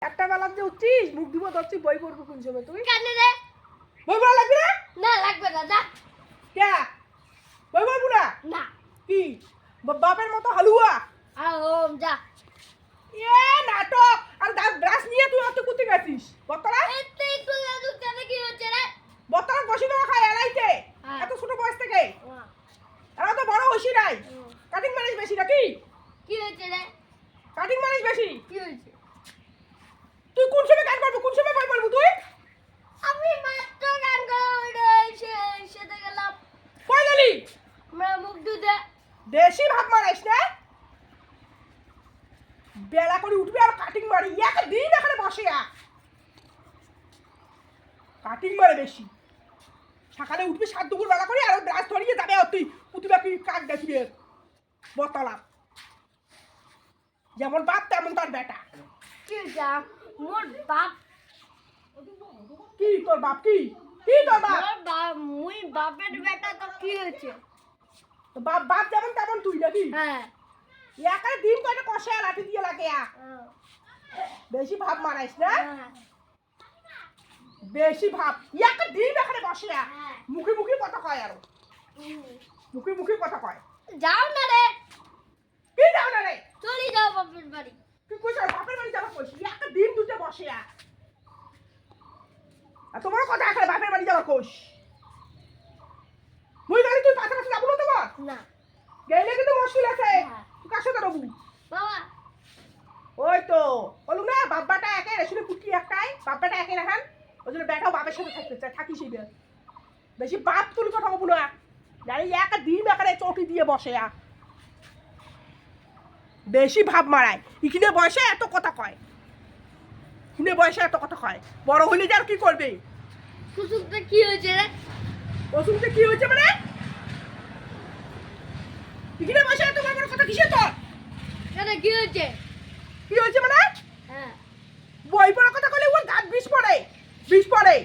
একটা বেলার যে উঠছিস মুখ দিব ধরছি বই পড়বো কোন সময় তুই কেন রে বই পড়া লাগবে না না লাগবে না যা কে বই পড়বো না না কি বাপের মতো হালুয়া ওম যা এ নাটক আর দাঁত ব্রাশ নিয়ে তুই অত কুতি গেছিস বতরা এতে একটু জাদু কেন কি হচ্ছে রে বতরা বসি দেওয়া খায় এলাইতে এত ছোট বয়স থেকে এরা তো বড় হইছি নাই কাটিং মারিস বেশি নাকি কি হচ্ছে রে কাটিং মারিস বেশি কি হচ্ছে তুই কোন সময় গান করবি কোন সময় বই পড়বি তুই আমি মাত্র গান করে সেটা গেলাম কই গেলি আমরা মুখ ধুতে বেশি ভাব মারাইস না বেলা করে উঠবি আর কাটিং মারি একদিন এখানে বসে কাটিং মারে বেশি সকালে উঠবি 7 দুপুর বেলা করে আর ব্রাশ ধরিয়ে যাবে আর তুই পুতুলা কি কাক দেখবি বতলা যেমন বাপ তেমন তার বেটা কি যা মোর বাপ কি তোর বাপ কি কি তোর বাপ মোর বাপ মুই বাপের বেটা তো কি হচ্ছে বাপ বাপ যেমন তেমন তুই নাকি হ্যাঁ একারে দিন কয়টা কষে লাঠি দিয়ে লাগে বেশি ভাব মারাইস না বেশি ভাব একটা দিন এখানে বসে মুখে মুখে কথা কয় আর মুখে মুখে কথা কয় যাও না রে কি যাও না রে চলে যাও বাপের বাড়ি তুই কইছ বাপের বাড়ি যাবা কইছিস একটা দিন দুটো বসে আর তোমার কথা এখানে বাপের বাড়ি যাবা কইস মুই বাড়ি তুই পাশে পাশে যাবো না তোমার না গেলে কিন্তু মুশকিল আছে হ্যাঁ। তুই কার সাথে রবু বাবা ওই তো বলুন না বাব্বাটা একে রেশনে কুটি একটাই বাব্বাটা একে রাখান ওই জন্য বেটাও বাপের সাথে থাকতে চায় থাকি সেই বেশি বাপ তুলি কথা বলবো না জানি একটা দিন একারে চটি দিয়ে বসে বেশি ভাব মারায় ইখিনে বয়সে এত কথা কয় ইখিনে বয়সে এত কথা কয় বড় হইলে যে আর কি করবে কুসুমটা কি হয়েছে রে অসুবিধা কি হয়েছে মানে ইখিনে বয়সে এত বড় বড় কথা কিসের তোর কেন কি হয়েছে কি হয়েছে মানে হ্যাঁ বই পড়ার কথা কইলে ওর দাঁত বিষ পড়ে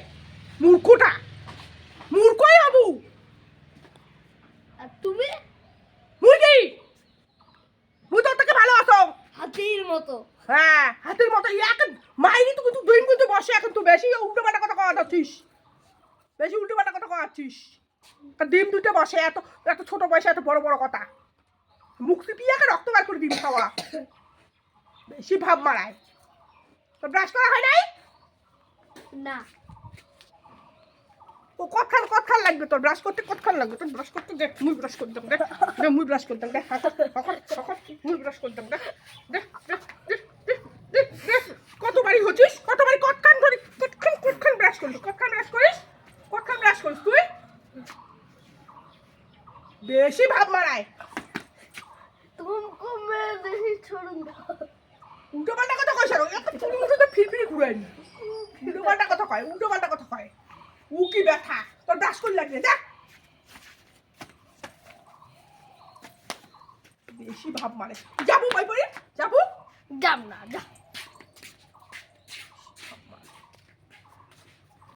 মূর্খটা মূর্খই হবু আর তুমি মুই মুই তোর থেকে ভালো আছো হাতির মতো হ্যাঁ হাতের মতো এক মাইনি তো কিন্তু দুই কিন্তু বসে এখন তুই বেশি উল্টো পাল্টা কথা কওয়াচ্ছিস বেশি উল্টো পাল্টা কথা কওয়াচ্ছিস ডিম দুটো বসে এত এত ছোট বয়সে এত বড় বড় কথা মুখ টিপিয়ে রক্ত বার করে দিবি খাওয়া বেশি ভাব মারায় তো ব্রাশ করা হয় নাই না ও কতক্ষণ লাগবে তোর ব্রাশ করতে কতক্ষণ লাগবে তোর ব্রাশ করতে দেখ মুই ব্রাশ করতাম দেখ মুই ব্রাশ করতাম দেখ মুই ব্রাশ করতাম দেখ কতবারই হচ্ছিস কতবারই কতক্ষণ ধরে কতক্ষণ ব্রাশ করিস কতক্ষণ ব্রাশ করিস তুই বেশি ভাব মারায় तुमको मैं नहीं छोड़ूंगा উল্টো পাল্টা কথা কয় সারো একটা চুরি মুঠে তো ফিরফিরি ঘুরাইনি উল্টো পাল্টা কথা কয় ও কি ব্যথা তোর ব্রাশ করে লাগবে দেখ বেশি ভাব মারে যাবো ভাই যাবো जाम ना जा